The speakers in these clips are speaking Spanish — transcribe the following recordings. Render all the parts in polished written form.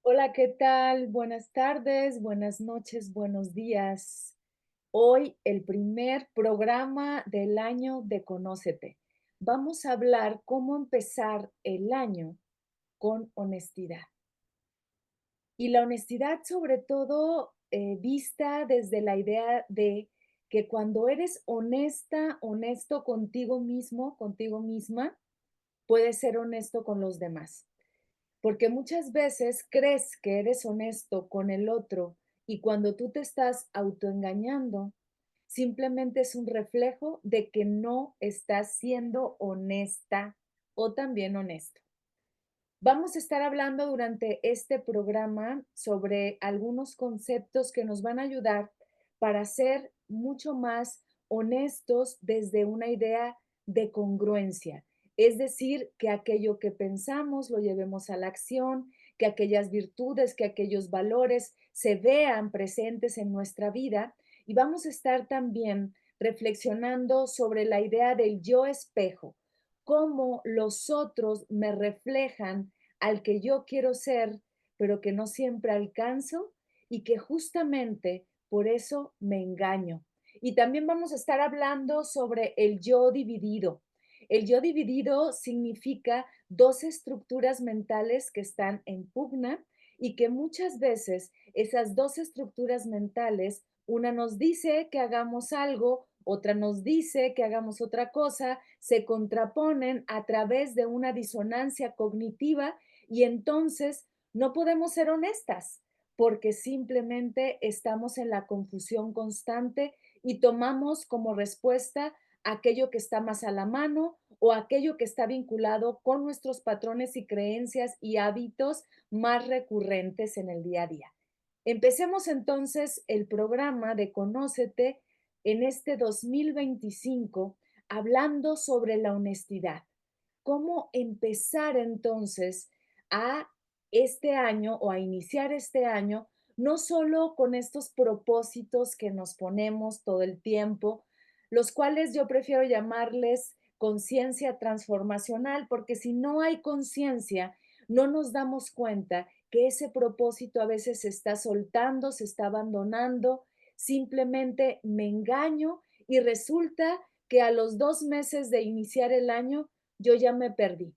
Hola, ¿qué tal? Buenas tardes, buenas noches, buenos días. Hoy el primer programa del año de Conócete. Vamos a hablar cómo empezar el año con honestidad. Y la honestidad sobre todo vista desde la idea de que cuando eres honesta, honesto contigo mismo, contigo misma, puedes ser honesto con los demás. Porque muchas veces crees que eres honesto con el otro y cuando tú te estás autoengañando, simplemente es un reflejo de que no estás siendo honesta o también honesto. Vamos a estar hablando durante este programa sobre algunos conceptos que nos van a ayudar para ser mucho más honestos desde una idea de congruencia. Es decir, que aquello que pensamos lo llevemos a la acción, que aquellas virtudes, que aquellos valores se vean presentes en nuestra vida. Y vamos a estar también reflexionando sobre la idea del yo espejo, cómo los otros me reflejan al que yo quiero ser, pero que no siempre alcanzo y que justamente por eso me engaño. Y también vamos a estar hablando sobre el yo dividido. El yo dividido significa dos estructuras mentales que están en pugna y que muchas veces esas dos estructuras mentales, una nos dice que hagamos algo, otra nos dice que hagamos otra cosa, se contraponen a través de una disonancia cognitiva y entonces no podemos ser honestas porque simplemente estamos en la confusión constante y tomamos como respuesta aquello que está más a la mano o aquello que está vinculado con nuestros patrones y creencias y hábitos más recurrentes en el día a día. Empecemos entonces el programa de Conócete en este 2025 hablando sobre la honestidad. ¿Cómo empezar entonces a este año o a iniciar este año, no solo con estos propósitos que nos ponemos todo el tiempo, los cuales yo prefiero llamarles conciencia transformacional, porque si no hay conciencia, no nos damos cuenta que ese propósito a veces se está soltando, se está abandonando, simplemente me engaño y resulta que a los 2 meses de iniciar el año yo ya me perdí.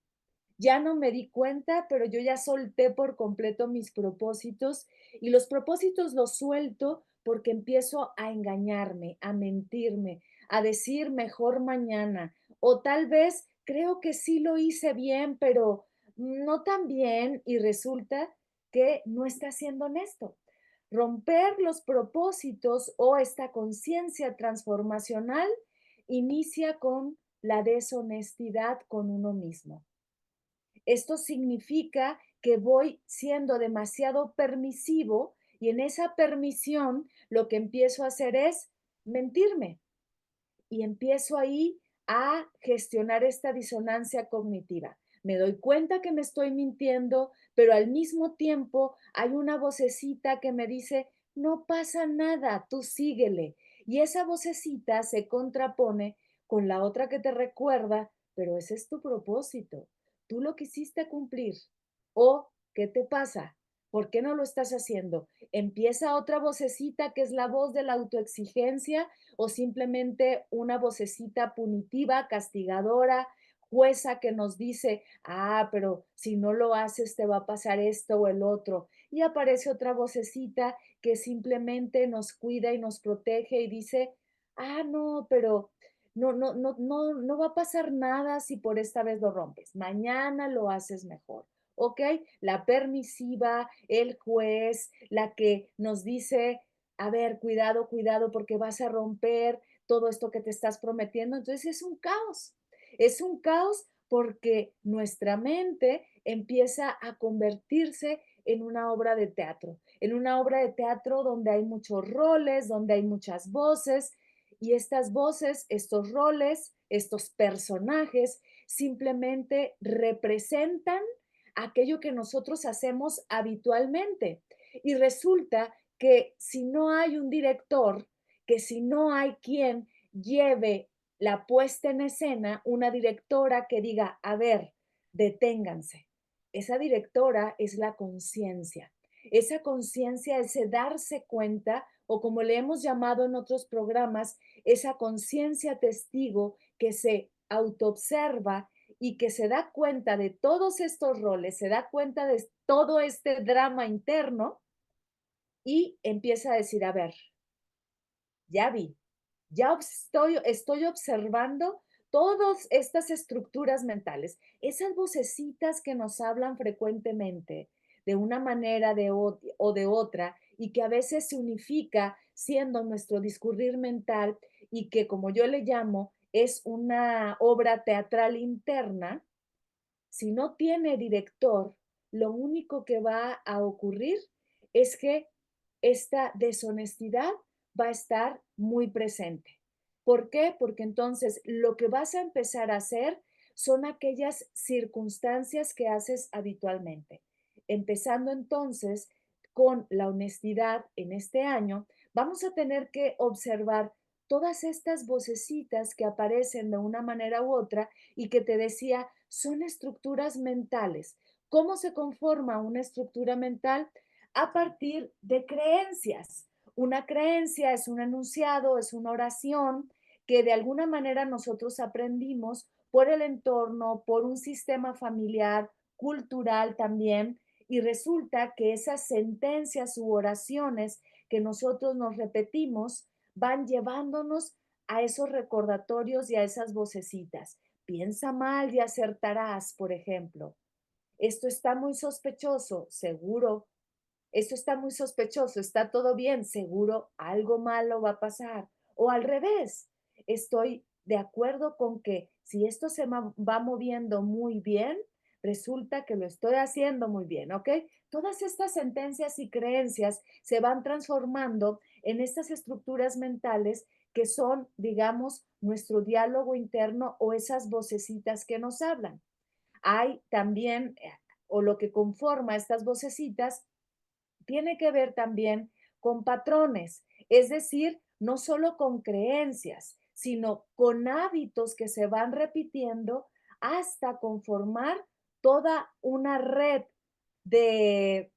Ya no me di cuenta, pero yo ya solté por completo mis propósitos y los propósitos los suelto porque empiezo a engañarme, a mentirme, a decir mejor mañana o tal vez creo que sí lo hice bien, pero no tan bien y resulta que no está siendo honesto. Romper los propósitos o esta conciencia transformacional inicia con la deshonestidad con uno mismo. Esto significa que voy siendo demasiado permisivo y en esa permisión lo que empiezo a hacer es mentirme y empiezo ahí a gestionar esta disonancia cognitiva. Me doy cuenta que me estoy mintiendo, pero al mismo tiempo hay una vocecita que me dice, no pasa nada, tú síguele. Y esa vocecita se contrapone con la otra que te recuerda, pero ese es tu propósito, tú lo quisiste cumplir. ¿O qué te pasa? ¿Por qué no lo estás haciendo? Empieza otra vocecita que es la voz de la autoexigencia o simplemente una vocecita punitiva, castigadora, jueza que nos dice, pero si no lo haces te va a pasar esto o el otro. Y aparece otra vocecita que simplemente nos cuida y nos protege y dice, no, pero no va a pasar nada si por esta vez lo rompes. Mañana lo haces mejor. ¿Ok? La permisiva, el juez, la que nos dice, a ver, cuidado, cuidado, porque vas a romper todo esto que te estás prometiendo. Entonces es un caos. Es un caos porque nuestra mente empieza a convertirse en una obra de teatro, en una obra de teatro donde hay muchos roles, donde hay muchas voces, y estas voces, estos roles, estos personajes simplemente representan aquello que nosotros hacemos habitualmente. Y resulta que si no hay un director, que si no hay quien lleve la puesta en escena, una directora que diga, a ver, deténganse. Esa directora es la conciencia. Esa conciencia, ese darse cuenta, o como le hemos llamado en otros programas, esa conciencia testigo que se autoobserva y que se da cuenta de todos estos roles, se da cuenta de todo este drama interno y empieza a decir, a ver, ya vi, estoy observando todas estas estructuras mentales, esas vocecitas que nos hablan frecuentemente de una manera o de otra y que a veces se unifica siendo nuestro discurrir mental y que, como yo le llamo, es una obra teatral interna. Si no tiene director, lo único que va a ocurrir es que esta deshonestidad va a estar muy presente. ¿Por qué? Porque entonces lo que vas a empezar a hacer son aquellas circunstancias que haces habitualmente. Empezando entonces con la honestidad en este año, vamos a tener que observar todas estas vocecitas que aparecen de una manera u otra y que te decía, son estructuras mentales. ¿Cómo se conforma una estructura mental? A partir de creencias. Una creencia es un enunciado, es una oración que de alguna manera nosotros aprendimos por el entorno, por un sistema familiar, cultural también, y resulta que esas sentencias u oraciones que nosotros nos repetimos van llevándonos a esos recordatorios y a esas vocecitas. Piensa mal y acertarás, por ejemplo. Esto está muy sospechoso, seguro. Esto está muy sospechoso, está todo bien, seguro algo malo va a pasar. O al revés, estoy de acuerdo con que si esto va moviendo muy bien, resulta que lo estoy haciendo muy bien, ¿ok? Todas estas sentencias y creencias se van transformando en estas estructuras mentales que son, digamos, nuestro diálogo interno o esas vocecitas que nos hablan. Hay también, o lo que conforma estas vocecitas, tiene que ver también con patrones, es decir, no solo con creencias, sino con hábitos que se van repitiendo hasta conformar toda una red de,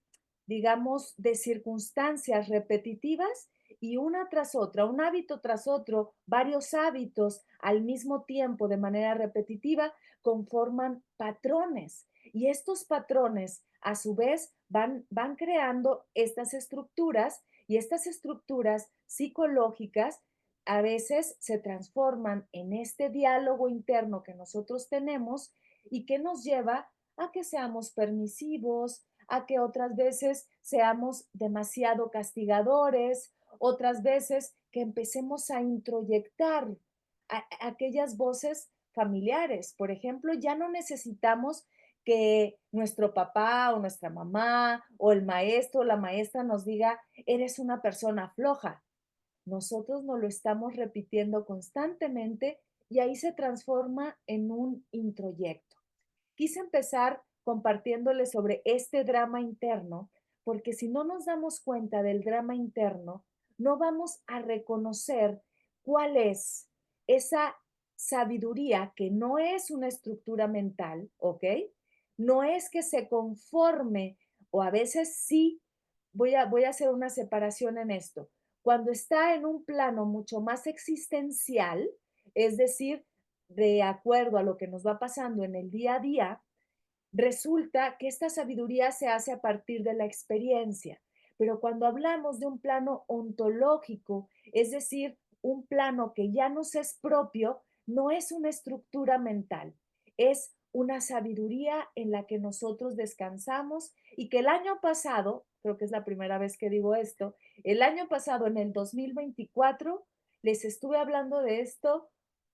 digamos, de circunstancias repetitivas y una tras otra, un hábito tras otro, varios hábitos al mismo tiempo de manera repetitiva conforman patrones. Y estos patrones, a su vez, van creando estas estructuras y estas estructuras psicológicas a veces se transforman en este diálogo interno que nosotros tenemos y que nos lleva a que seamos permisivos, a que otras veces seamos demasiado castigadores, otras veces que empecemos a introyectar aquellas voces familiares. Por ejemplo, ya no necesitamos que nuestro papá o nuestra mamá o el maestro o la maestra nos diga, eres una persona floja. Nosotros nos lo estamos repitiendo constantemente y ahí se transforma en un introyecto. Quise empezar compartiéndoles sobre este drama interno, porque si no nos damos cuenta del drama interno, no vamos a reconocer cuál es esa sabiduría que no es una estructura mental, ¿ok? No es que se conforme, o a veces sí, voy a hacer una separación en esto. Cuando está en un plano mucho más existencial, es decir, de acuerdo a lo que nos va pasando en el día a día, resulta que esta sabiduría se hace a partir de la experiencia. Pero cuando hablamos de un plano ontológico, es decir, un plano que ya nos es propio, no es una estructura mental, es una sabiduría en la que nosotros descansamos y que el año pasado, creo que es la primera vez que digo esto, el año pasado, en el 2024, les estuve hablando de esto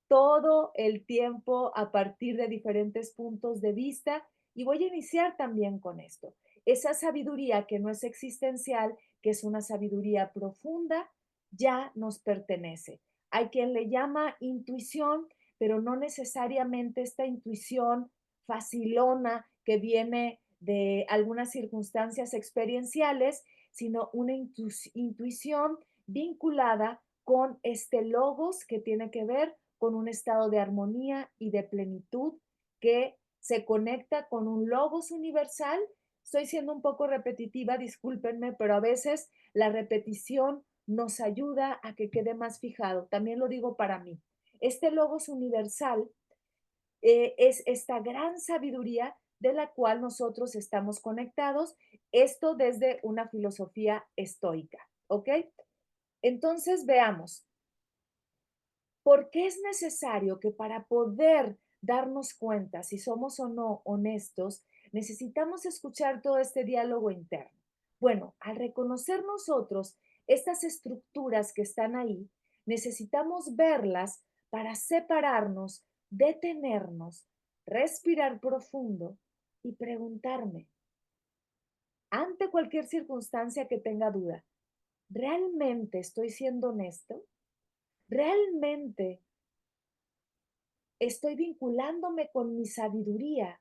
todo el tiempo a partir de diferentes puntos de vista y voy a iniciar también con esto. Esa sabiduría que no es existencial, que es una sabiduría profunda, ya nos pertenece. Hay quien le llama intuición, pero no necesariamente esta intuición facilona que viene de algunas circunstancias experienciales, sino una intuición vinculada con este logos que tiene que ver con un estado de armonía y de plenitud que se conecta con un logos universal Estoy siendo un poco repetitiva, discúlpenme, pero a veces la repetición nos ayuda a que quede más fijado. También lo digo para mí. Este logos universal es esta gran sabiduría de la cual nosotros estamos conectados, esto desde una filosofía estoica, ¿ok? Entonces veamos, ¿por qué es necesario que para poder darnos cuenta si somos o no honestos, necesitamos escuchar todo este diálogo interno? Bueno, al reconocer nosotros estas estructuras que están ahí, necesitamos verlas para separarnos, detenernos, respirar profundo y preguntarme, ante cualquier circunstancia que tenga duda, ¿realmente estoy siendo honesto? ¿Realmente estoy vinculándome con mi sabiduría,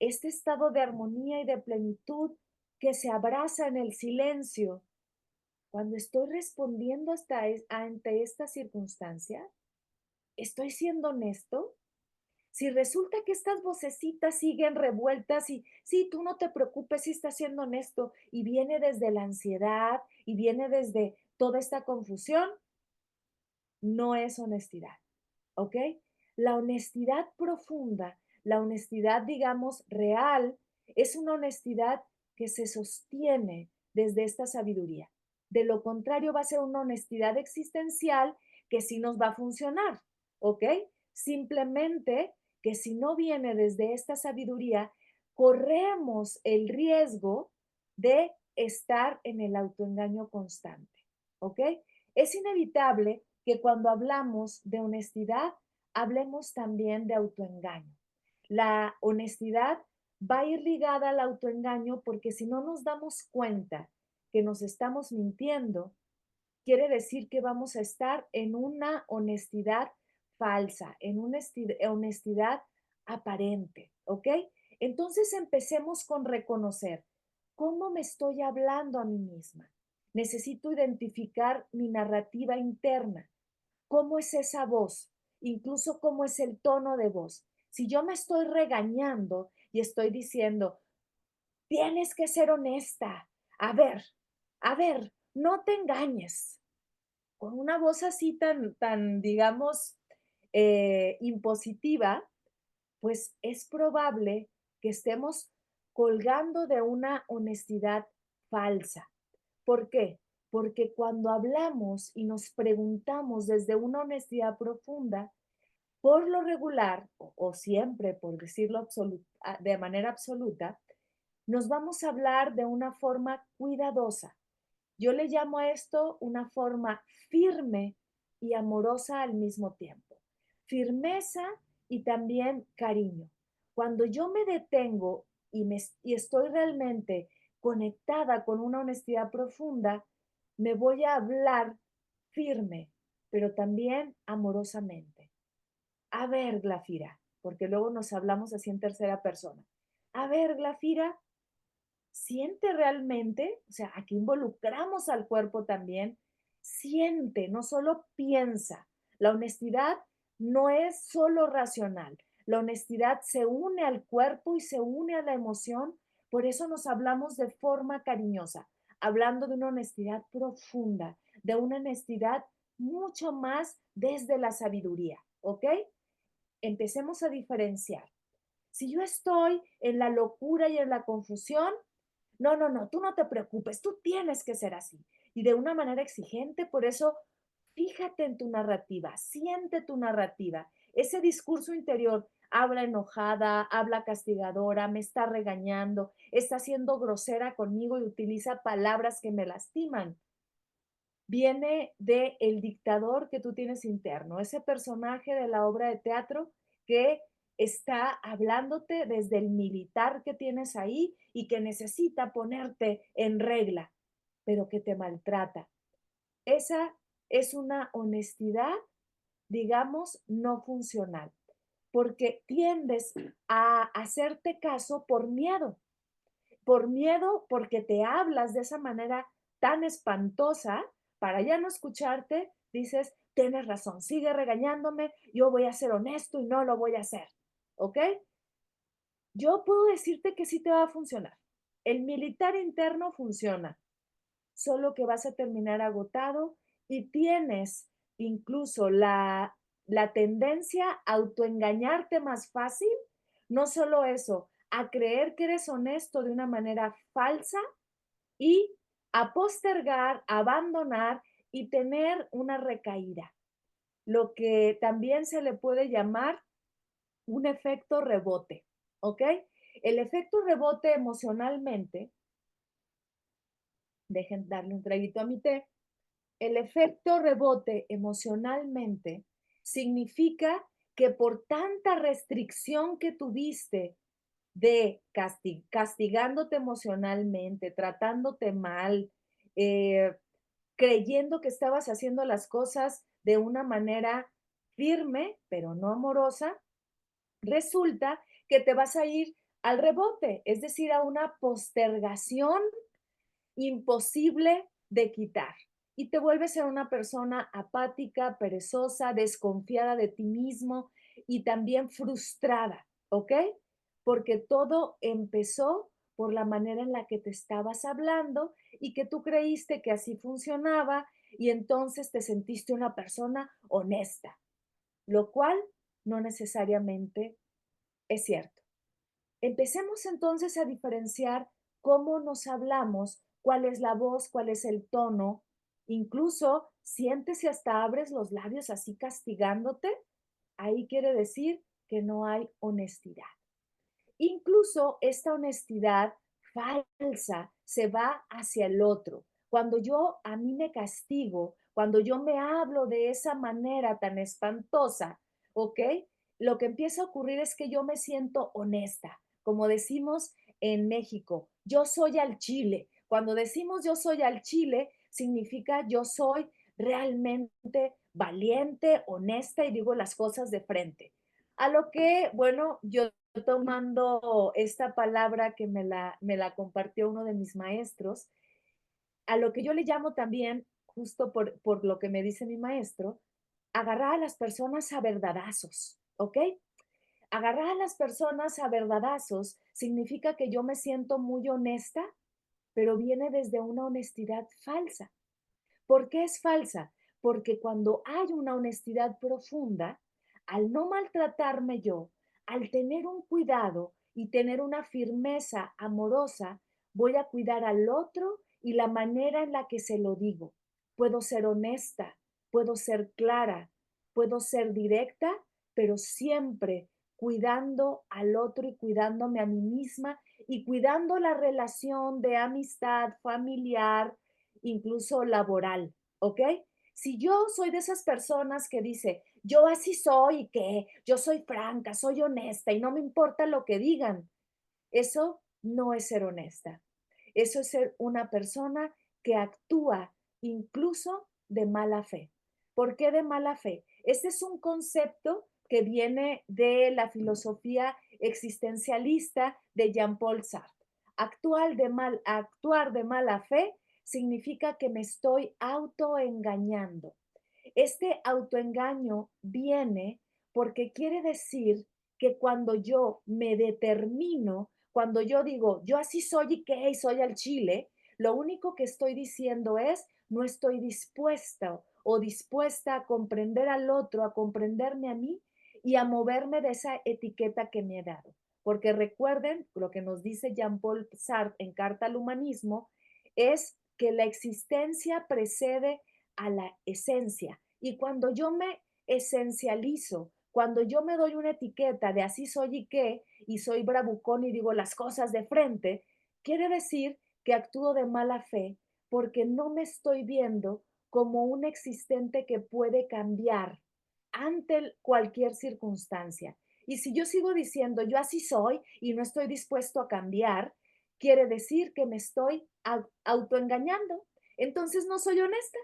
este estado de armonía y de plenitud que se abraza en el silencio cuando estoy respondiendo ante esta circunstancia? ¿Estoy siendo honesto? Si resulta que estas vocecitas siguen revueltas y sí, tú no te preocupes si estás siendo honesto y viene desde la ansiedad y viene desde toda esta confusión, no es honestidad. ¿Ok? La honestidad profunda, la honestidad, digamos, real, es una honestidad que se sostiene desde esta sabiduría. De lo contrario, va a ser una honestidad existencial que sí nos va a funcionar, ¿ok? Simplemente que si no viene desde esta sabiduría, corremos el riesgo de estar en el autoengaño constante, ¿ok? Es inevitable que cuando hablamos de honestidad, hablemos también de autoengaño. La honestidad va a ir ligada al autoengaño porque si no nos damos cuenta que nos estamos mintiendo, quiere decir que vamos a estar en una honestidad falsa, en una honestidad aparente, ¿ok? Entonces empecemos con reconocer cómo me estoy hablando a mí misma. Necesito identificar mi narrativa interna. ¿Cómo es esa voz? Incluso cómo es el tono de voz. Si yo me estoy regañando y estoy diciendo, tienes que ser honesta, a ver, a ver, no te engañes, con una voz así tan digamos, impositiva, pues es probable que estemos colgando de una honestidad falsa. ¿Por qué? Porque cuando hablamos y nos preguntamos desde una honestidad profunda, por lo regular, o siempre, por decirlo de manera absoluta, nos vamos a hablar de una forma cuidadosa. Yo le llamo a esto una forma firme y amorosa al mismo tiempo. Firmeza y también cariño. Cuando yo me detengo y estoy realmente conectada con una honestidad profunda, me voy a hablar firme, pero también amorosamente. A ver, Glafira, porque luego nos hablamos así en tercera persona. A ver, Glafira, siente realmente, o sea, aquí involucramos al cuerpo también, siente, no solo piensa. La honestidad no es solo racional. La honestidad se une al cuerpo y se une a la emoción. Por eso nos hablamos de forma cariñosa, hablando de una honestidad profunda, de una honestidad mucho más desde la sabiduría, ¿ok? Empecemos a diferenciar. Si yo estoy en la locura y en la confusión, no, no, no, tú no te preocupes, tú tienes que ser así. Y de una manera exigente, por eso, fíjate en tu narrativa, siente tu narrativa. Ese discurso interior, habla enojada, habla castigadora, me está regañando, está siendo grosera conmigo y utiliza palabras que me lastiman. Viene de el dictador que tú tienes interno, ese personaje de la obra de teatro que está hablándote desde el militar que tienes ahí y que necesita ponerte en regla, pero que te maltrata. Esa es una honestidad, digamos, no funcional, porque tiendes a hacerte caso por miedo porque te hablas de esa manera tan espantosa, para ya no escucharte, dices, tienes razón, sigue regañándome, yo voy a ser honesto y no lo voy a hacer, ¿ok? Yo puedo decirte que sí te va a funcionar. El militar interno funciona, solo que vas a terminar agotado y tienes incluso la tendencia a autoengañarte más fácil. No solo eso, a creer que eres honesto de una manera falsa y a postergar, abandonar y tener una recaída, lo que también se le puede llamar un efecto rebote, ¿ok? El efecto rebote emocionalmente, dejen darle un traguito a mi té, el efecto rebote emocionalmente significa que por tanta restricción que tuviste de castigándote emocionalmente, tratándote mal, eh, creyendo que estabas haciendo las cosas de una manera firme, pero no amorosa, resulta que te vas a ir al rebote, es decir, a una postergación imposible de quitar. Y te vuelves a una persona apática, perezosa, desconfiada de ti mismo y también frustrada, ¿ok? Porque todo empezó por la manera en la que te estabas hablando y que tú creíste que así funcionaba y entonces te sentiste una persona honesta, lo cual no necesariamente es cierto. Empecemos entonces a diferenciar cómo nos hablamos, cuál es la voz, cuál es el tono. Incluso sientes y hasta abres los labios así castigándote. Ahí quiere decir que no hay honestidad. Incluso esta honestidad falsa se va hacia el otro. Cuando yo a mí me castigo, cuando yo me hablo de esa manera tan espantosa, ¿ok? Lo que empieza a ocurrir es que yo me siento honesta. Como decimos en México, yo soy al chile. Cuando decimos yo soy al chile, significa yo soy realmente valiente, honesta y digo las cosas de frente. A lo que, bueno, yo tomando esta palabra que me la compartió uno de mis maestros, a lo que yo le llamo también, justo por lo que me dice mi maestro, agarrar a las personas a verdadazos, ¿ok? Agarrar a las personas a verdadazos significa que yo me siento muy honesta, pero viene desde una honestidad falsa. ¿Por qué es falsa? Porque cuando hay una honestidad profunda, al no maltratarme yo, al tener un cuidado y tener una firmeza amorosa, voy a cuidar al otro y la manera en la que se lo digo. Puedo ser honesta, puedo ser clara, puedo ser directa, pero siempre cuidando al otro y cuidándome a mí misma y cuidando la relación de amistad familiar, incluso laboral, ¿ok? Si yo soy de esas personas que dice, yo así soy y que yo soy franca, soy honesta y no me importa lo que digan, eso no es ser honesta. Eso es ser una persona que actúa incluso de mala fe. ¿Por qué de mala fe? Este es un concepto que viene de la filosofía existencialista de Jean-Paul Sartre. Actuar de mala fe significa que me estoy autoengañando. Este autoengaño viene porque quiere decir que cuando yo me determino, cuando yo digo, yo así soy y qué, y soy al chile, lo único que estoy diciendo es, no estoy dispuesta o dispuesta a comprender al otro, a comprenderme a mí y a moverme de esa etiqueta que me he dado. Porque recuerden, lo que nos dice Jean-Paul Sartre en Carta al Humanismo, es que la existencia precede a la esencia. Y cuando yo me esencializo, cuando yo me doy una etiqueta de así soy y qué, y soy bravucón y digo las cosas de frente, quiere decir que actúo de mala fe porque no me estoy viendo como un existente que puede cambiar ante cualquier circunstancia. Y si yo sigo diciendo yo así soy y no estoy dispuesto a cambiar, quiere decir que me estoy autoengañando. Entonces no soy honesta.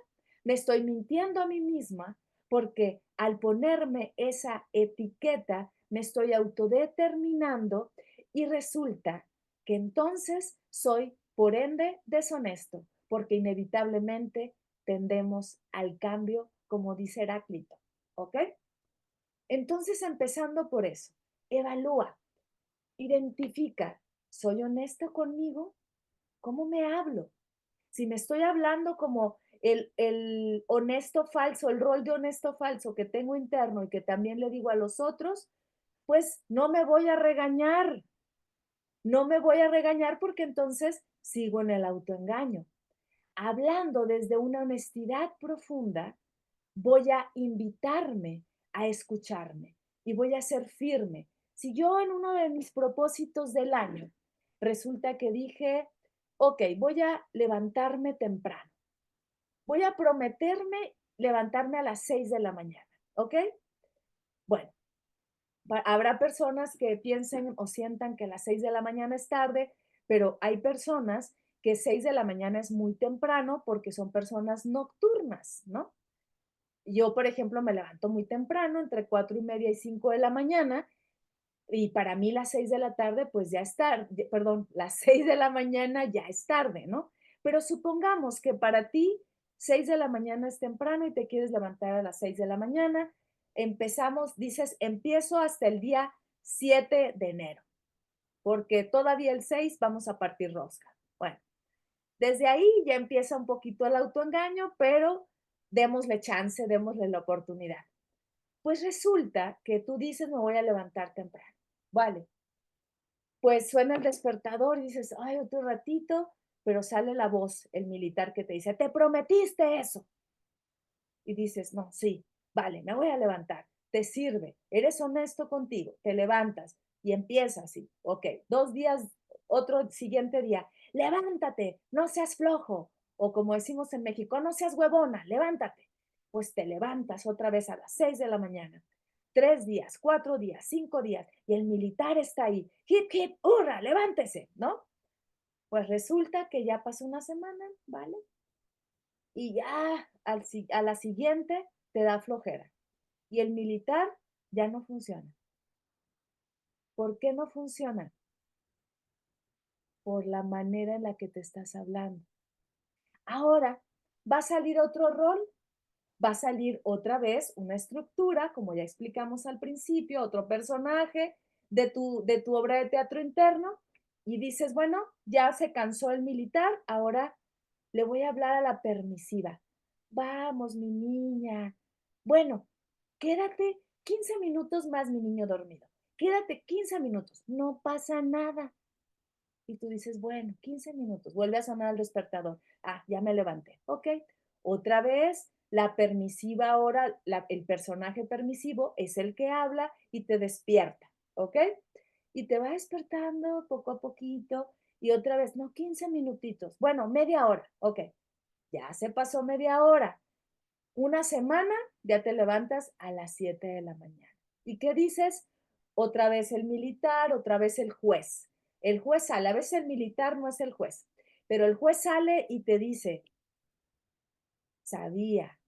Me estoy mintiendo a mí misma porque al ponerme esa etiqueta me estoy autodeterminando y resulta que entonces soy, por ende, deshonesto, porque inevitablemente tendemos al cambio, como dice Heráclito. ¿Ok? Entonces, empezando por eso, evalúa, identifica, ¿soy honesta conmigo? ¿Cómo me hablo? Si me estoy hablando como el honesto falso, el rol de honesto falso que tengo interno y que también le digo a los otros, pues no me voy a regañar, no me voy a regañar porque entonces sigo en el autoengaño. Hablando desde una honestidad profunda, voy a invitarme a escucharme y voy a ser firme. Si yo en uno de mis propósitos del año resulta que dije, ok, voy a levantarme temprano, voy a prometerme levantarme a las 6 de la mañana, ¿ok? Bueno, habrá personas que piensen o sientan que las 6 de la mañana es tarde, pero hay personas que 6 de la mañana es muy temprano porque son personas nocturnas, ¿no? Yo, por ejemplo, me levanto muy temprano, entre 4:30 y 5 de la mañana, y para mí las 6 de la tarde, pues ya es tarde, perdón, las 6 de la mañana ya es tarde, ¿no? Pero supongamos que para ti 6 de la mañana es temprano y te quieres levantar a las 6 de la mañana. Empezamos, dices, empiezo hasta el día 7 de enero, porque todavía el 6 vamos a partir rosca. Bueno, desde ahí ya empieza un poquito el autoengaño, pero démosle chance, démosle la oportunidad. Pues resulta que tú dices, me voy a levantar temprano. Vale, pues suena el despertador y dices, ay, otro ratito, pero sale la voz, el militar que te dice, te prometiste eso. Y dices, no, sí, vale, me voy a levantar. Te sirve, eres honesto contigo, te levantas y empiezas así. Ok, 2 días, otro siguiente día, levántate, no seas flojo. O como decimos en México, no seas huevona, levántate. Pues te levantas otra vez a las 6 de la mañana. 3 días, 4 días, 5 días, y el militar está ahí. Hip, hip, hurra, levántese, ¿no? Pues resulta que ya pasó una semana, ¿vale? Y ya a la siguiente te da flojera. Y el militar ya no funciona. ¿Por qué no funciona? Por la manera en la que te estás hablando. Ahora va a salir otro rol, va a salir otra vez una estructura, como ya explicamos al principio, otro personaje de tu obra de teatro interno, y dices, bueno, ya se cansó el militar, ahora le voy a hablar a la permisiva. Vamos, mi niña. Bueno, quédate 15 minutos más, mi niño dormido. Quédate 15 minutos, no pasa nada. Y tú dices, bueno, 15 minutos, vuelve a sonar el despertador. Ah, ya me levanté. Ok, otra vez, la permisiva ahora, el personaje permisivo es el que habla y te despierta. ¿Ok? Y te va despertando poco a poquito y otra vez, no, 15 minutitos. Bueno, media hora. Ok, ya se pasó media hora. Una semana ya te levantas a las 7 de la mañana. ¿Y qué dices? Otra vez el militar, otra vez el juez. El juez sale, a veces el militar no es el juez, pero el juez sale y te dice, sabía,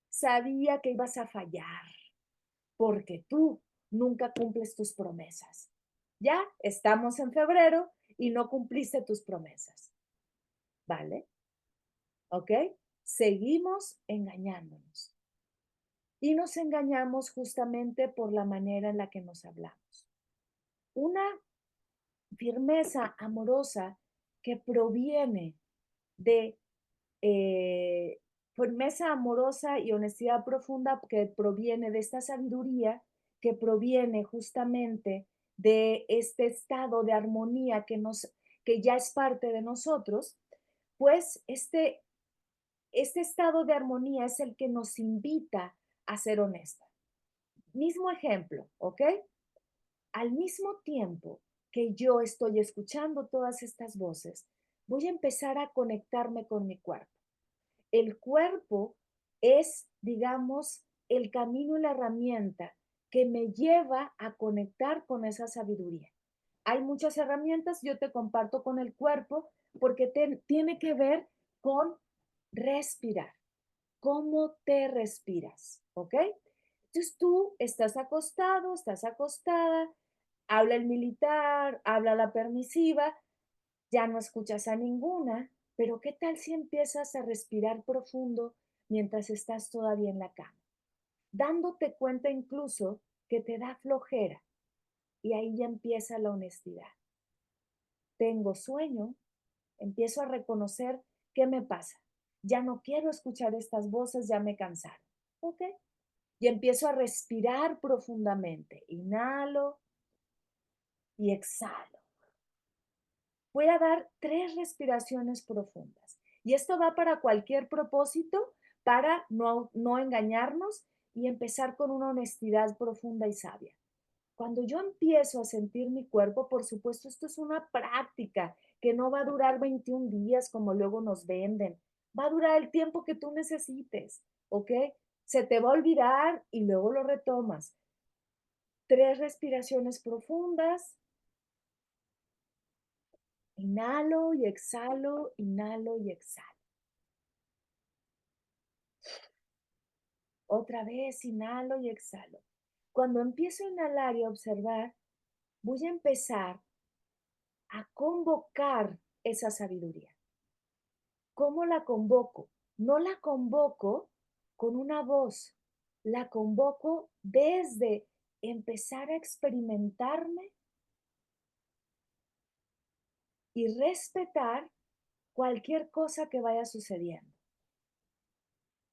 sabía que ibas a fallar, porque tú nunca cumples tus promesas. Ya estamos en febrero y no cumpliste tus promesas. ¿Vale? ¿Ok? Seguimos engañándonos. Y nos engañamos justamente por la manera en la que nos hablamos. Una firmeza amorosa que proviene de firmeza amorosa y honestidad profunda que proviene de esta sabiduría, que proviene justamente de este estado de armonía que ya es parte de nosotros, pues este estado de armonía es el que nos invita a ser honestas. Mismo ejemplo, ¿ok? Al mismo tiempo que yo estoy escuchando todas estas voces, voy a empezar a conectarme con mi cuerpo. El cuerpo es, digamos, el camino y la herramienta que me lleva a conectar con esa sabiduría. Hay muchas herramientas, yo te comparto con el cuerpo porque tiene que ver con respirar. ¿Cómo te respiras? ¿Ok? Entonces tú estás acostado, estás acostada, habla el militar, habla la permisiva, ya no escuchas a ninguna, pero ¿qué tal si empiezas a respirar profundo mientras estás todavía en la cama? Dándote cuenta incluso que te da flojera y ahí ya empieza la honestidad. Tengo sueño, Empiezo a reconocer qué me pasa. Ya no quiero escuchar estas voces, ya me cansaron. ¿Ok? Y empiezo a respirar profundamente. Inhalo y exhalo. Voy a dar 3 respiraciones profundas. Y esto va para cualquier propósito, para no engañarnos y empezar con una honestidad profunda y sabia. Cuando yo empiezo a sentir mi cuerpo, por supuesto, esto es una práctica que no va a durar 21 días como luego nos venden. Va a durar el tiempo que tú necesites, ¿ok? Se te va a olvidar y luego lo retomas. 3 respiraciones profundas. Inhalo y exhalo, inhalo y exhalo. Otra vez, inhalo y exhalo. Cuando empiezo a inhalar y a observar, voy a empezar a convocar esa sabiduría. ¿Cómo la convoco? No la convoco con una voz, la convoco desde empezar a experimentarme y respetar cualquier cosa que vaya sucediendo.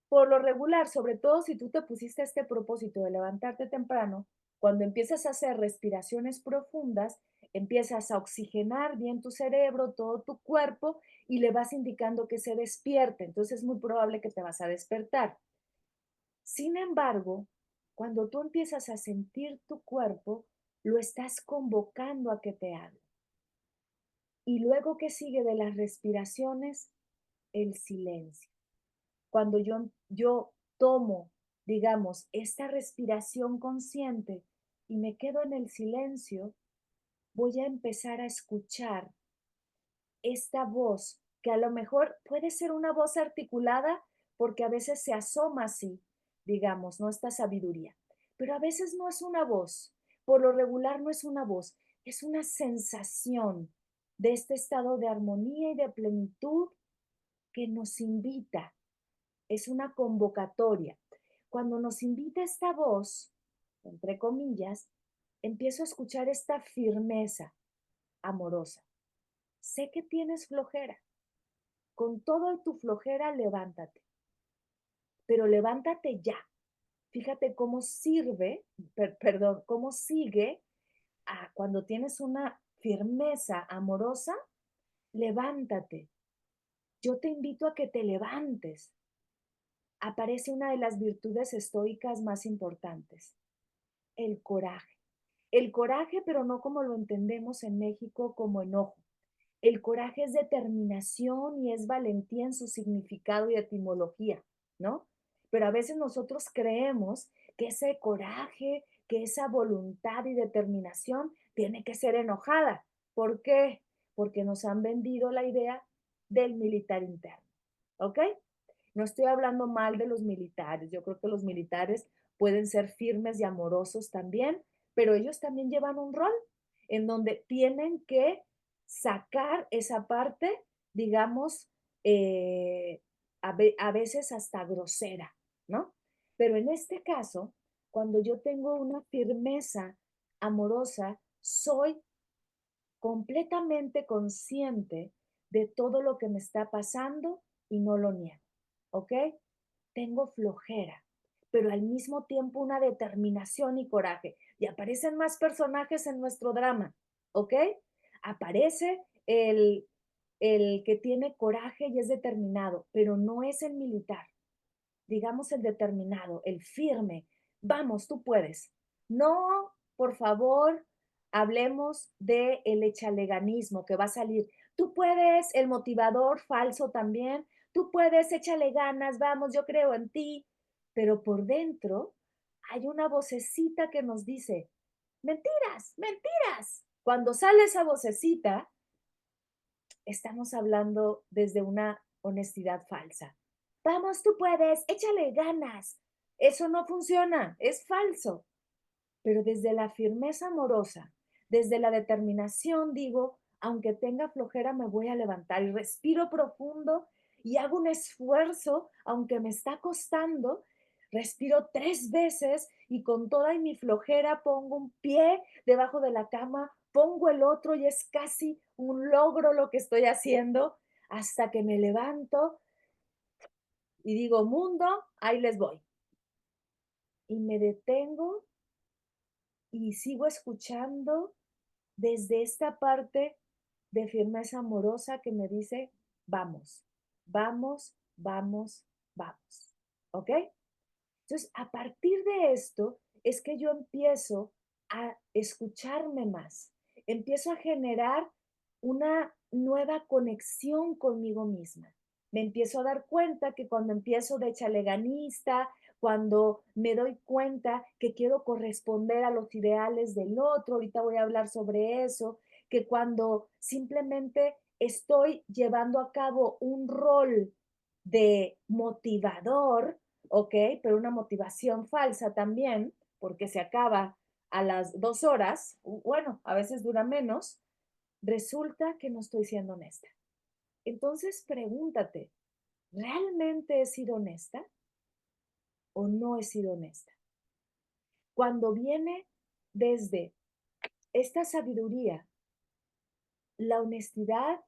Por lo regular, sobre todo si tú te pusiste este propósito de levantarte temprano, cuando empiezas a hacer respiraciones profundas, empiezas a oxigenar bien tu cerebro, todo tu cuerpo y le vas indicando que se despierte. Entonces es muy probable que te vas a despertar. Sin embargo, cuando tú empiezas a sentir tu cuerpo, lo estás convocando a que te hable. Y luego que sigue de las respiraciones, el silencio. Cuando yo tomo, digamos, esta respiración consciente y me quedo en el silencio, voy a empezar a escuchar esta voz, que a lo mejor puede ser una voz articulada, porque a veces se asoma así, digamos, ¿no? Esta sabiduría. Pero a veces no es una voz, por lo regular no es una voz, es una sensación de este estado de armonía y de plenitud que nos invita, es una convocatoria. Cuando nos invita esta voz, entre comillas, empiezo a escuchar esta firmeza amorosa. Sé que tienes flojera. Con toda tu flojera, levántate. Pero levántate ya. Fíjate cómo sirve, perdón, cómo sigue cuando tienes una firmeza amorosa, levántate. Yo te invito a que te levantes. Aparece una de las virtudes estoicas más importantes, el coraje. El coraje, pero no como lo entendemos en México como enojo. El coraje es determinación y es valentía en su significado y etimología, ¿no? Pero a veces nosotros creemos que ese coraje, que esa voluntad y determinación tiene que ser enojada. ¿Por qué? Porque nos han vendido la idea del militar interno, ¿ok? No estoy hablando mal de los militares. Yo creo que los militares pueden ser firmes y amorosos también, pero ellos también llevan un rol en donde tienen que sacar esa parte, digamos, a veces hasta grosera, ¿no? Pero en este caso, cuando yo tengo una firmeza amorosa, soy completamente consciente de todo lo que me está pasando y no lo niego, ¿ok? Tengo flojera, pero al mismo tiempo una determinación y coraje. Y aparecen más personajes en nuestro drama, ¿ok? Aparece el que tiene coraje y es determinado, pero no es el militar, digamos el determinado, el firme. Vamos, tú puedes. No, por favor, hablemos de el echaleganismo que va a salir. Tú puedes, el motivador falso también. Tú puedes, échale ganas, vamos, yo creo en ti. Pero por dentro hay una vocecita que nos dice, mentiras, mentiras. Cuando sale esa vocecita, estamos hablando desde una honestidad falsa. Vamos, tú puedes, échale ganas. Eso no funciona, es falso. Pero desde la firmeza amorosa, desde la determinación, digo, aunque tenga flojera, me voy a levantar y respiro profundo y hago un esfuerzo, aunque me está costando, respiro 3 veces y con toda mi flojera pongo un pie debajo de la cama, pongo el otro y es casi un logro lo que estoy haciendo hasta que me levanto y digo, mundo, ahí les voy. Y me detengo y sigo escuchando desde esta parte de firmeza amorosa que me dice, vamos, vamos, vamos, vamos. ¿Ok? Entonces, a partir de esto es que yo empiezo a escucharme más, empiezo a generar una nueva conexión conmigo misma. Me empiezo a dar cuenta que cuando empiezo de chaleganista, cuando me doy cuenta que quiero corresponder a los ideales del otro, ahorita voy a hablar sobre eso, que cuando simplemente estoy llevando a cabo un rol de motivador, ¿ok? Pero una motivación falsa también, porque se acaba a las 2 horas, bueno, a veces dura menos, resulta que no estoy siendo honesta. Entonces pregúntate, ¿realmente he sido honesta o no he sido honesta? Cuando viene desde esta sabiduría, la honestidad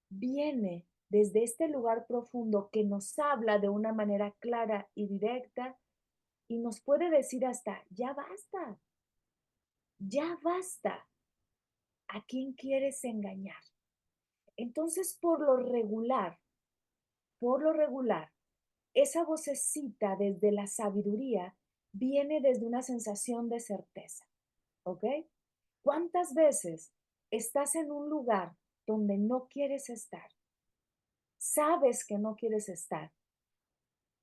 viene desde este lugar profundo que nos habla de una manera clara y directa y nos puede decir hasta, ya basta, ya basta. ¿A quién quieres engañar? Entonces, por lo regular, esa vocecita desde la sabiduría viene desde una sensación de certeza, ¿ok? ¿Cuántas veces estás en un lugar donde no quieres estar? Sabes que no quieres estar,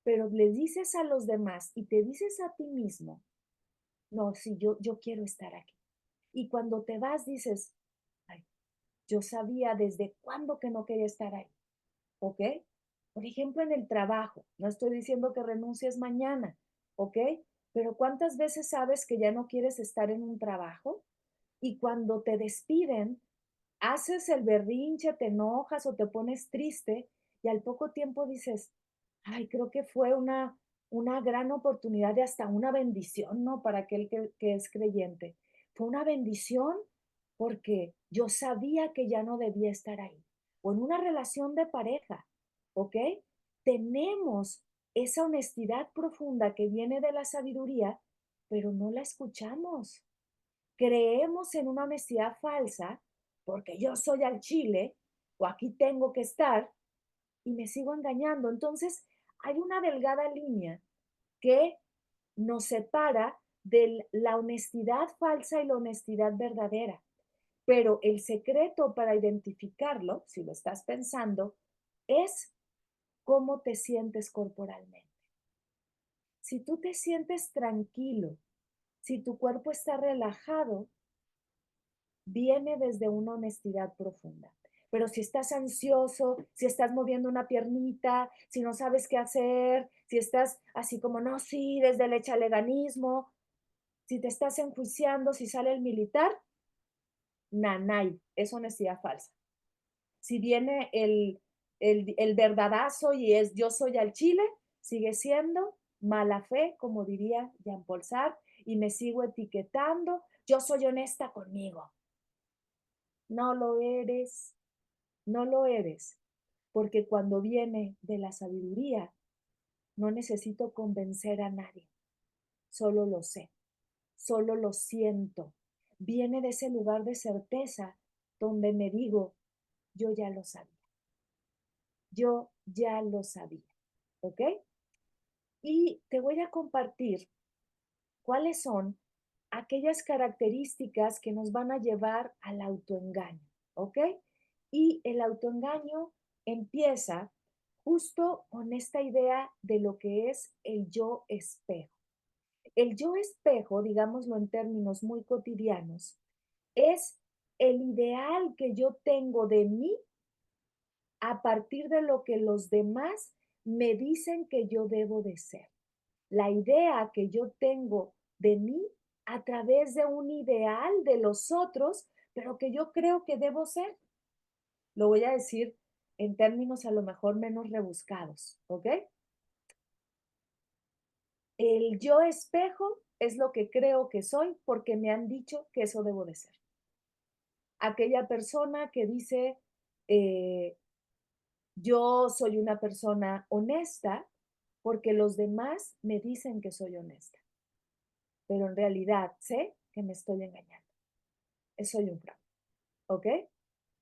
pero le dices a los demás y te dices a ti mismo, no, sí, yo quiero estar aquí. Y cuando te vas dices, ay, yo sabía desde cuándo que no quería estar ahí. ¿Ok? Por ejemplo, en el trabajo, no estoy diciendo que renuncies mañana, ¿ok? Pero ¿cuántas veces sabes que ya no quieres estar en un trabajo? Y cuando te despiden, haces el berrinche, te enojas o te pones triste y al poco tiempo dices, ay, creo que fue una gran oportunidad de hasta una bendición, ¿no? Para aquel que es creyente. Fue una bendición porque yo sabía que ya no debía estar ahí. O en una relación de pareja, ¿ok? Tenemos esa honestidad profunda que viene de la sabiduría, pero no la escuchamos. Creemos en una honestidad falsa porque yo soy al chile o aquí tengo que estar y me sigo engañando. Entonces, hay una delgada línea que nos separa de la honestidad falsa y la honestidad verdadera. Pero el secreto para identificarlo, si lo estás pensando, es cómo te sientes corporalmente. Si tú te sientes tranquilo, si tu cuerpo está relajado, viene desde una honestidad profunda. Pero si estás ansioso, si estás moviendo una piernita, si no sabes qué hacer, si estás así como, no, sí, desde el echaleganismo, si te estás enjuiciando, si sale el militar, nanay, es honestidad falsa. Si viene el verdadazo y es yo soy al chile, sigue siendo mala fe, como diría Jean-Paul Sartre, y me sigo etiquetando, yo soy honesta conmigo. No lo eres, no lo eres, porque cuando viene de la sabiduría, no necesito convencer a nadie, solo lo sé, solo lo siento. Viene de ese lugar de certeza donde me digo, yo ya lo sabía, yo ya lo sabía, ¿ok? Y te voy a compartir cuáles son aquellas características que nos van a llevar al autoengaño, ¿ok? Y el autoengaño empieza justo con esta idea de lo que es el yo espejo. El yo espejo, digámoslo en términos muy cotidianos, es el ideal que yo tengo de mí a partir de lo que los demás me dicen que yo debo de ser. La idea que yo tengo de mí a través de un ideal de los otros, pero que yo creo que debo ser. Lo voy a decir en términos a lo mejor menos rebuscados, ¿ok? El yo espejo es lo que creo que soy porque me han dicho que eso debo de ser. aquella persona que dice, eh, yo soy una persona honesta porque los demás me dicen que soy honesta, pero en realidad sé que me estoy engañando. Soy un fraude, ¿ok?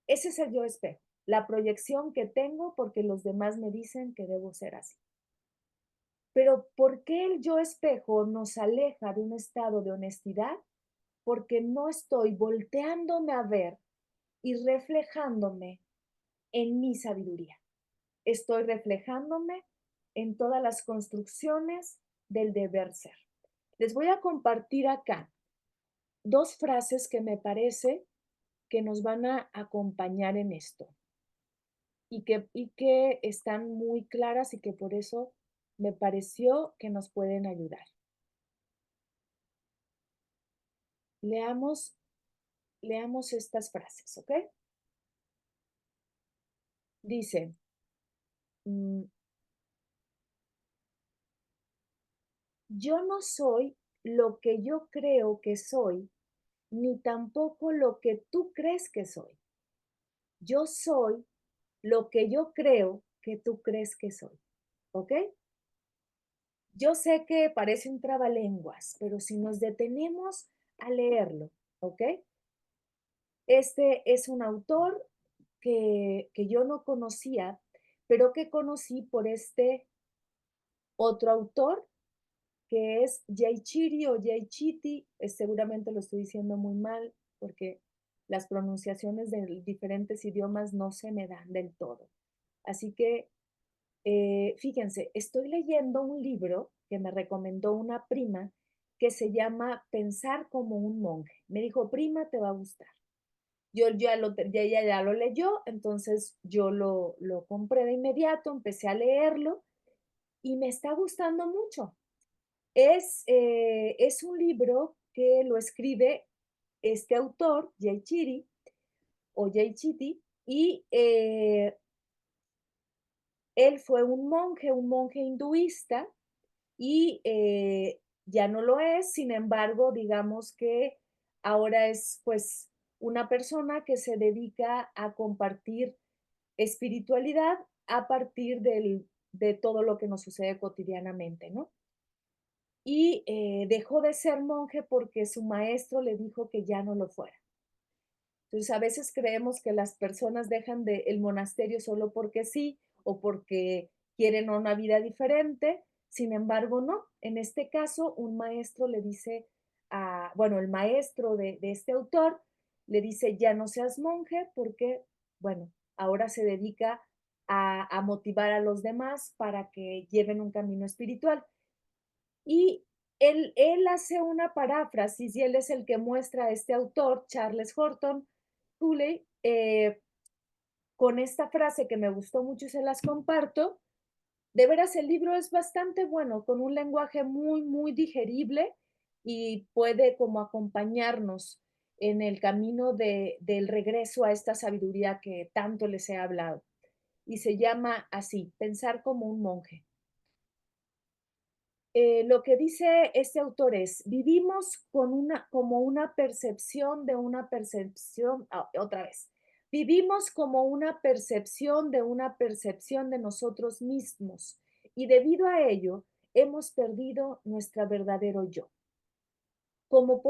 Ese es el yo espejo, la proyección que tengo porque los demás me dicen que debo ser así. Pero ¿por qué el yo espejo nos aleja de un estado de honestidad? Porque no estoy volteándome a ver y reflejándome en mi sabiduría. Estoy reflejándome en todas las construcciones del deber ser. Les voy a compartir acá dos frases que me parece que nos van a acompañar en esto y que están muy claras y que por eso me pareció que nos pueden ayudar. Leamos, leamos estas frases, ¿ok? Dice, mm, yo no soy lo que yo creo que soy, ni tampoco lo que tú crees que soy. Yo soy lo que yo creo que tú crees que soy, ¿ok? Yo sé que parece un trabalenguas, pero si nos detenemos a leerlo, ¿ok? Este es un autor que yo no conocía, pero que conocí por este otro autor que es Jaichiri o Jaichiti, seguramente lo estoy diciendo muy mal porque las pronunciaciones de diferentes idiomas no se me dan del todo. Así que, fíjense, estoy leyendo un libro que me recomendó una prima que se llama Pensar como un monje. Me dijo, prima, te va a gustar. Ella ya lo leyó, entonces yo lo compré de inmediato, empecé a leerlo y me está gustando mucho. Es un libro que lo escribe este autor, Jaichiri o Jaichiti, y él fue un monje hinduista, y ya no lo es, sin embargo, digamos que ahora es pues una persona que se dedica a compartir espiritualidad a partir de todo lo que nos sucede cotidianamente, ¿no? Y dejó de ser monje porque su maestro le dijo que ya no lo fuera. Entonces, a veces creemos que las personas dejan el monasterio solo porque sí o porque quieren una vida diferente. Sin embargo, no. En este caso, un maestro le dice bueno, el maestro de este autor le dice, ya no seas monje porque, bueno, ahora se dedica a motivar a los demás para que lleven un camino espiritual. Y él hace una paráfrasis y él es el que muestra a este autor, Charles Horton Cooley, con esta frase que me gustó mucho y se las comparto. De veras, el libro es bastante bueno, con un lenguaje muy, muy digerible y puede como acompañarnos en el camino del regreso a esta sabiduría que tanto les he hablado. Y se llama así, Pensar como un monje. Lo que dice este autor es, vivimos como una percepción de una percepción, otra vez, vivimos como una percepción de nosotros mismos y debido a ello hemos perdido nuestra verdadero yo. ¿Cómo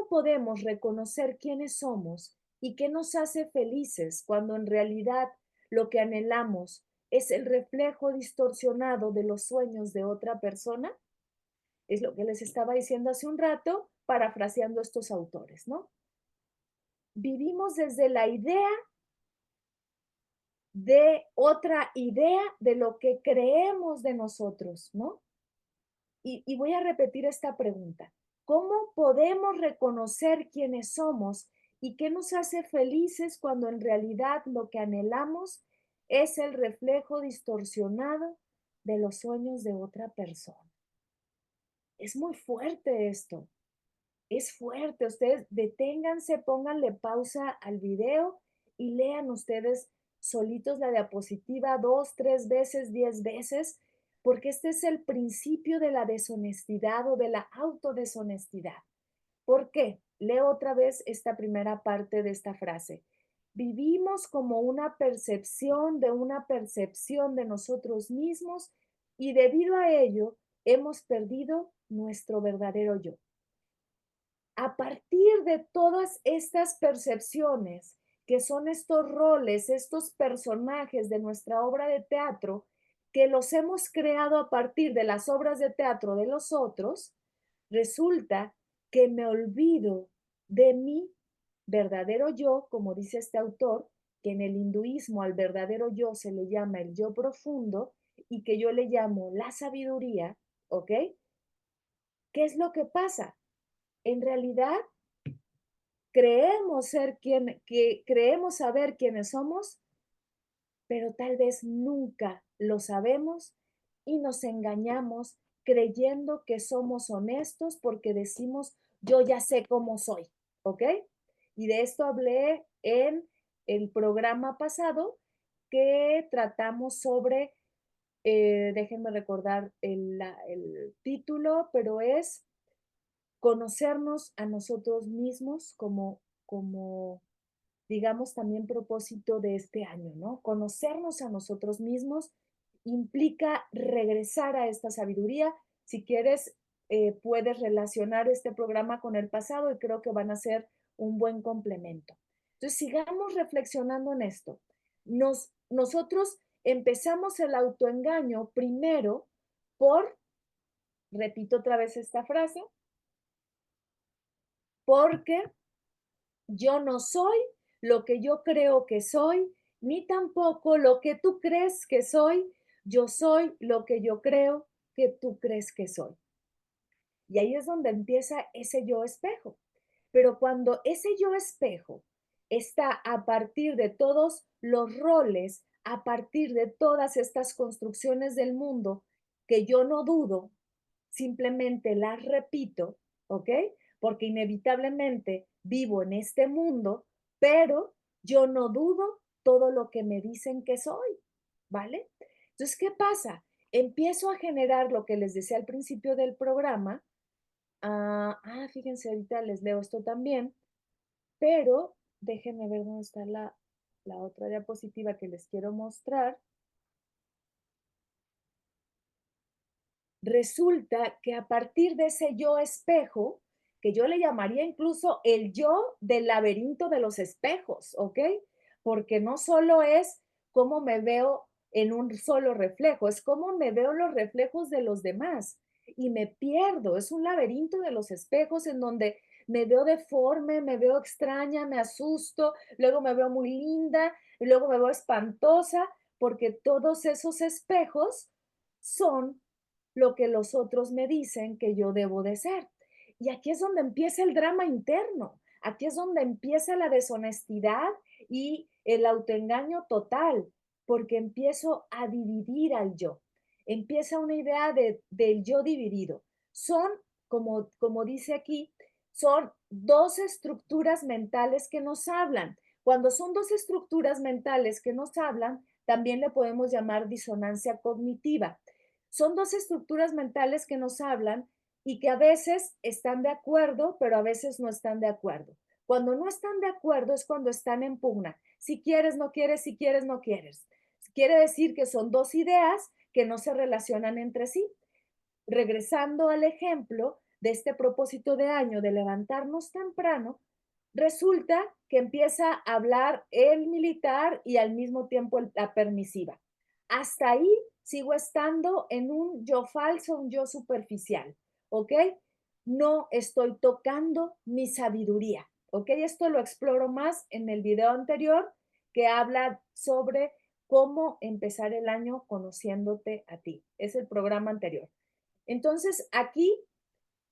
podemos reconocer quiénes somos y qué nos hace felices cuando en realidad lo que anhelamos es el reflejo distorsionado de los sueños de otra persona? Es lo que les estaba diciendo hace un rato, parafraseando estos autores, ¿no? Vivimos desde la idea de otra idea de lo que creemos de nosotros, ¿no? Y voy a repetir esta pregunta. ¿Cómo podemos reconocer quiénes somos y qué nos hace felices cuando en realidad lo que anhelamos es el reflejo distorsionado de los sueños de otra persona? Es muy fuerte esto. Es fuerte. Ustedes deténganse, pónganle pausa al video y lean ustedes solitos la diapositiva 2, 3 veces, 10 veces, porque este es el principio de la deshonestidad o de la autodeshonestidad. ¿Por qué? leo otra vez esta primera parte de esta frase. Vivimos como una percepción de nosotros mismos y debido a ello hemos perdido nuestro verdadero yo. A partir de todas estas percepciones, que son estos roles, estos personajes de nuestra obra de teatro, que los hemos creado a partir de las obras de teatro de los otros, resulta que me olvido de mi verdadero yo, como dice este autor, que en el hinduismo al verdadero yo se le llama el yo profundo y que yo le llamo la sabiduría, ¿ok? ¿Qué es lo que pasa? En realidad creemos saber quiénes somos, pero tal vez nunca lo sabemos y nos engañamos creyendo que somos honestos porque decimos, yo ya sé cómo soy, ¿ok? Y de esto hablé en el programa pasado que tratamos sobre, déjenme recordar el título, pero es conocernos a nosotros mismos como digamos, también propósito de este año, ¿no? Conocernos a nosotros mismos implica regresar a esta sabiduría. Si quieres, puedes relacionar este programa con el pasado y creo que van a ser un buen complemento. Entonces, sigamos reflexionando en esto. Nosotros empezamos el autoengaño primero por, repito otra vez esta frase, porque yo no soy lo que yo creo que soy, ni tampoco lo que tú crees que soy. Yo soy lo que yo creo que tú crees que soy. Y ahí es donde empieza ese yo espejo. Pero cuando ese yo espejo está a partir de todos los roles, a partir de todas estas construcciones del mundo, que yo no dudo, simplemente las repito, ¿ok? Porque inevitablemente vivo en este mundo, pero yo no dudo todo lo que me dicen que soy, ¿vale? Entonces, ¿qué pasa? Empiezo a generar lo que les decía al principio del programa. Fíjense, ahorita les leo esto también, pero déjenme ver dónde está la otra diapositiva que les quiero mostrar. Resulta que a partir de ese yo espejo, que yo le llamaría incluso el yo del laberinto de los espejos, ¿ok? Porque no solo es cómo me veo en un solo reflejo, es cómo me veo los reflejos de los demás y me pierdo. Es un laberinto de los espejos en donde me veo deforme, me veo extraña, me asusto, luego me veo muy linda, y luego me veo espantosa, porque todos esos espejos son lo que los otros me dicen que yo debo de ser. Y aquí es donde empieza el drama interno, aquí es donde empieza la deshonestidad y el autoengaño total, porque empiezo a dividir al yo. Empieza una idea del yo dividido. Son, como dice aquí, son dos estructuras mentales que nos hablan. Cuando son dos estructuras mentales que nos hablan, también le podemos llamar disonancia cognitiva. Son dos estructuras mentales que nos hablan y que a veces están de acuerdo, pero a veces no están de acuerdo. Cuando no están de acuerdo es cuando están en pugna. Si quieres, no quieres, si quieres, no quieres. Quiere decir que son dos ideas que no se relacionan entre sí. Regresando al ejemplo de este propósito de año de levantarnos temprano, resulta que empieza a hablar el militar y al mismo tiempo la permisiva. Hasta ahí sigo estando en un yo falso, un yo superficial, ¿ok? No estoy tocando mi sabiduría, ¿ok? Esto lo exploro más en el video anterior que habla sobre cómo empezar el año conociéndote a ti. Es el programa anterior. Entonces, aquí,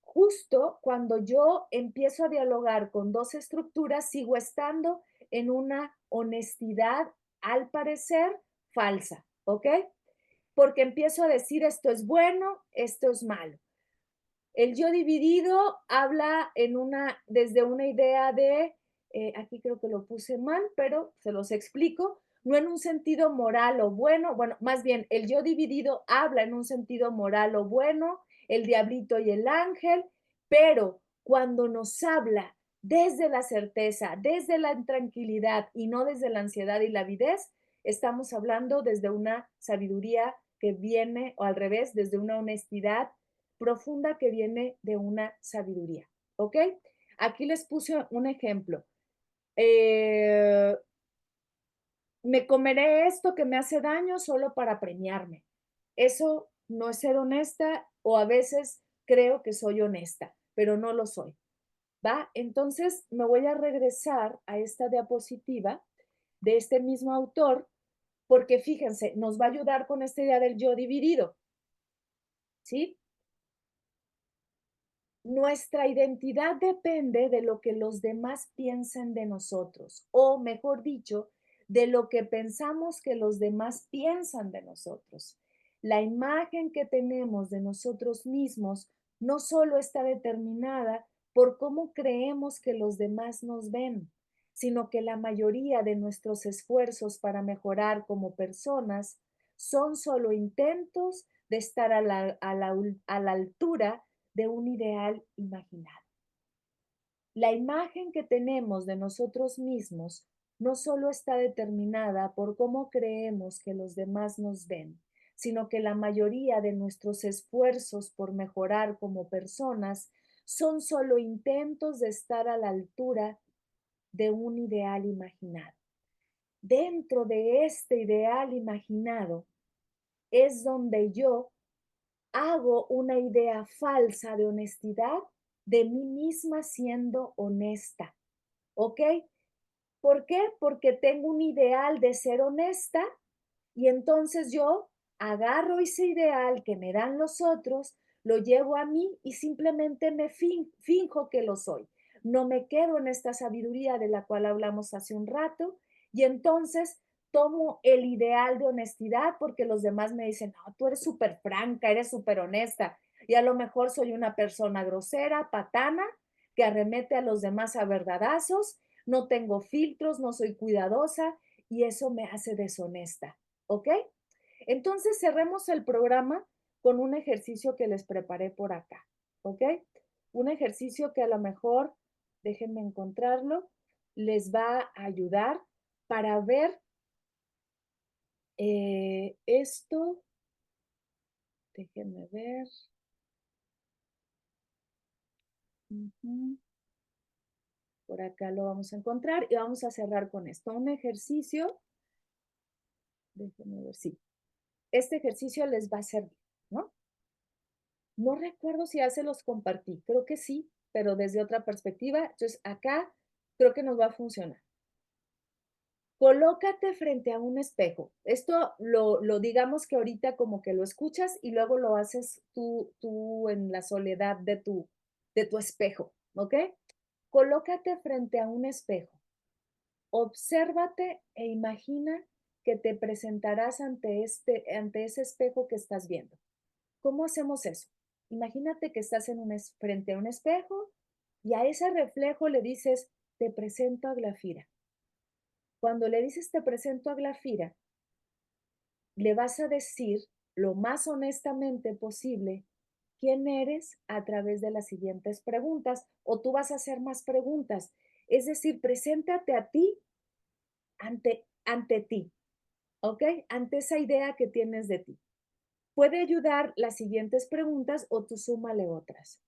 justo cuando yo empiezo a dialogar con dos estructuras, sigo estando en una honestidad, al parecer, falsa, ¿ok? Porque empiezo a decir esto es bueno, esto es malo. El yo dividido habla desde una idea de, aquí creo que lo puse mal, pero se los explico, no en un sentido moral o bueno, más bien el yo dividido habla en un sentido moral o bueno, el diablito y el ángel, pero cuando nos habla desde la certeza, desde la tranquilidad y no desde la ansiedad y la avidez, estamos hablando desde una sabiduría que viene, o al revés, desde una honestidad profunda que viene de una sabiduría. ¿Ok? Aquí les puse un ejemplo. Eh, Me comeré esto que me hace daño solo para premiarme. Eso no es ser honesta, o a veces creo que soy honesta, pero no lo soy. ¿Va? Entonces me voy a regresar a esta diapositiva de este mismo autor, porque fíjense, nos va a ayudar con esta idea del yo dividido, ¿sí? Nuestra identidad depende de lo que los demás piensen de nosotros, o mejor dicho, de lo que pensamos que los demás piensan de nosotros. La imagen que tenemos de nosotros mismos no solo está determinada por cómo creemos que los demás nos ven, sino que la mayoría de nuestros esfuerzos para mejorar como personas son solo intentos de estar a la altura de un ideal imaginado. La imagen que tenemos de nosotros mismos no solo está determinada por cómo creemos que los demás nos ven, sino que la mayoría de nuestros esfuerzos por mejorar como personas son solo intentos de estar a la altura de un ideal imaginado. Dentro de este ideal imaginado es donde yo hago una idea falsa de honestidad de mí misma siendo honesta, ¿ok? ¿Por qué? Porque tengo un ideal de ser honesta y entonces yo agarro ese ideal que me dan los otros, lo llevo a mí y simplemente me finjo que lo soy. No me quedo en esta sabiduría de la cual hablamos hace un rato y entonces tomo el ideal de honestidad porque los demás me dicen, no, tú eres súper franca, eres súper honesta y a lo mejor soy una persona grosera, patana, que arremete a los demás a verdadazos, no tengo filtros, no soy cuidadosa y eso me hace deshonesta. ¿Ok? Entonces cerremos el programa con un ejercicio que les preparé por acá. ¿Ok? Un ejercicio que a lo mejor, déjenme encontrarlo, les va a ayudar para ver esto. Déjenme ver. Ujú. Por acá lo vamos a encontrar y vamos a cerrar con esto. Un ejercicio, déjenme ver, sí. Este ejercicio les va a servir, ¿no? No recuerdo si ya se los compartí, creo que sí, pero desde otra perspectiva. Entonces, acá creo que nos va a funcionar. Colócate frente a un espejo. Esto lo digamos que ahorita como que lo escuchas y luego lo haces tú en la soledad de tu espejo, ¿ok? Colócate frente a un espejo. Obsérvate e imagina que te presentarás ante ese espejo que estás viendo. ¿Cómo hacemos eso? Imagínate que estás frente a un espejo y a ese reflejo le dices, te presento a Glafira. Cuando le dices, te presento a Glafira, le vas a decir lo más honestamente posible quién eres a través de las siguientes preguntas, o tú vas a hacer más preguntas. Es decir, preséntate a ti ante ti, ¿ok? Ante esa idea que tienes de ti. Puede ayudar las siguientes preguntas o tú súmale otras.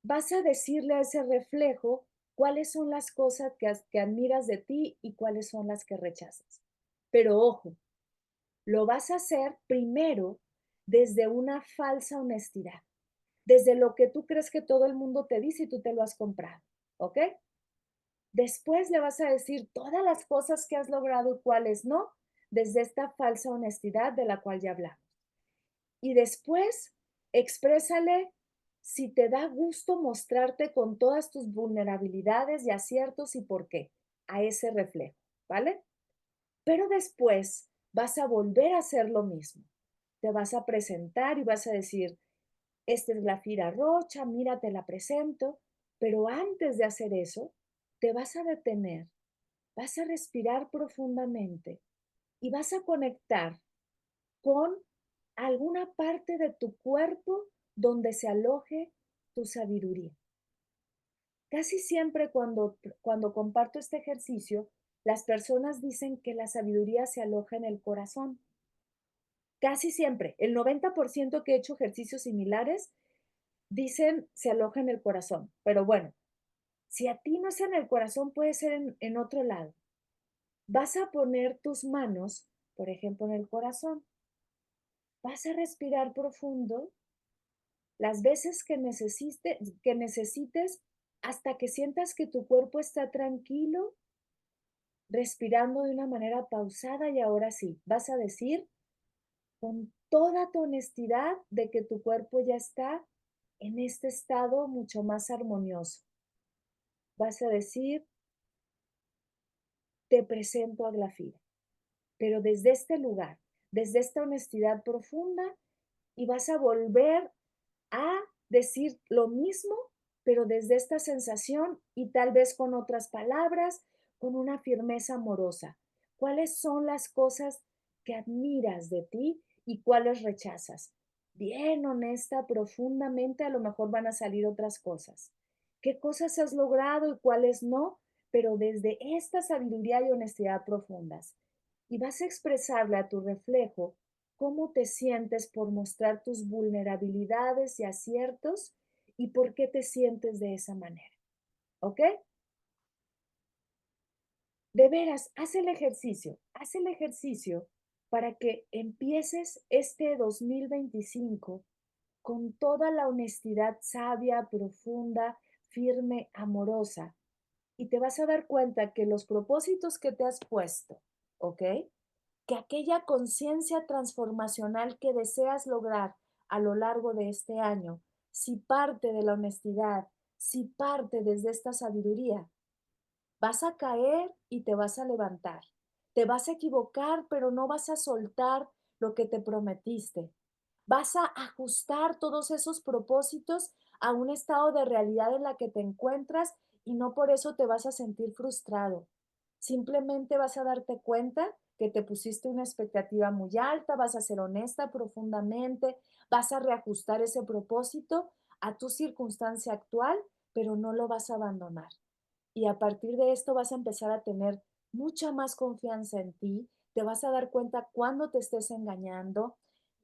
Vas a decirle a ese reflejo cuáles son las cosas que admiras de ti y cuáles son las que rechazas. Pero ojo, lo vas a hacer primero desde una falsa honestidad, desde lo que tú crees que todo el mundo te dice y tú te lo has comprado, ¿ok? Después le vas a decir todas las cosas que has logrado y cuáles no, desde esta falsa honestidad de la cual ya hablamos. Y después, exprésale si te da gusto mostrarte con todas tus vulnerabilidades y aciertos y por qué a ese reflejo, ¿vale? Pero después vas a volver a hacer lo mismo. Te vas a presentar y vas a decir, esta es Glafira Rocha, mira, te la presento. Pero antes de hacer eso, te vas a detener, vas a respirar profundamente y vas a conectar con alguna parte de tu cuerpo donde se aloje tu sabiduría. Casi siempre cuando comparto este ejercicio, las personas dicen que la sabiduría se aloja en el corazón. Casi siempre, el 90% que he hecho ejercicios similares dicen se aloja en el corazón. Pero bueno, si a ti no es en el corazón, puede ser en otro lado. Vas a poner tus manos, por ejemplo, en el corazón. Vas a respirar profundo las veces que necesites hasta que sientas que tu cuerpo está tranquilo, respirando de una manera pausada y ahora sí, vas a decir con toda tu honestidad de que tu cuerpo ya está en este estado mucho más armonioso. Vas a decir, te presento a Glafira, pero desde este lugar, desde esta honestidad profunda y vas a volver a decir lo mismo, pero desde esta sensación y tal vez con otras palabras, con una firmeza amorosa. ¿Cuáles son las cosas que admiras de ti y cuáles rechazas? Bien honesta, profundamente, a lo mejor van a salir otras cosas. ¿Qué cosas has logrado y cuáles no? Pero desde esta sabiduría y honestidad profundas. Y vas a expresarle a tu reflejo cómo te sientes por mostrar tus vulnerabilidades y aciertos y por qué te sientes de esa manera. ¿Ok? De veras, haz el ejercicio para que empieces este 2025 con toda la honestidad sabia, profunda, firme, amorosa. Y te vas a dar cuenta que los propósitos que te has puesto, ¿ok? Que aquella conciencia transformacional que deseas lograr a lo largo de este año, si parte de la honestidad, si parte desde esta sabiduría, vas a caer y te vas a levantar. Te vas a equivocar, pero no vas a soltar lo que te prometiste. Vas a ajustar todos esos propósitos a un estado de realidad en la que te encuentras y no por eso te vas a sentir frustrado. Simplemente vas a darte cuenta que te pusiste una expectativa muy alta, vas a ser honesta profundamente, vas a reajustar ese propósito a tu circunstancia actual, pero no lo vas a abandonar. Y a partir de esto vas a empezar a tener mucha más confianza en ti, te vas a dar cuenta cuando te estés engañando,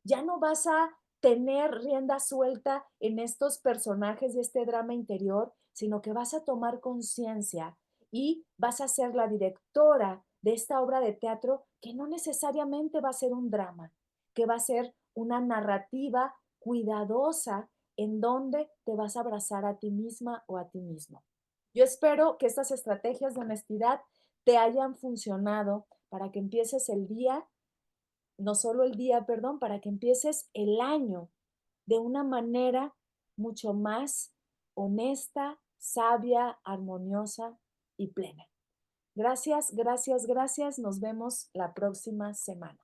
ya no vas a tener rienda suelta en estos personajes y este drama interior, sino que vas a tomar conciencia y vas a ser la directora de esta obra de teatro que no necesariamente va a ser un drama, que va a ser una narrativa cuidadosa en donde te vas a abrazar a ti misma o a ti mismo. Yo espero que estas estrategias de honestidad te hayan funcionado para que empieces el día, no solo el día, perdón, para que empieces el año de una manera mucho más honesta, sabia, armoniosa y plena. Gracias, gracias, gracias. Nos vemos la próxima semana.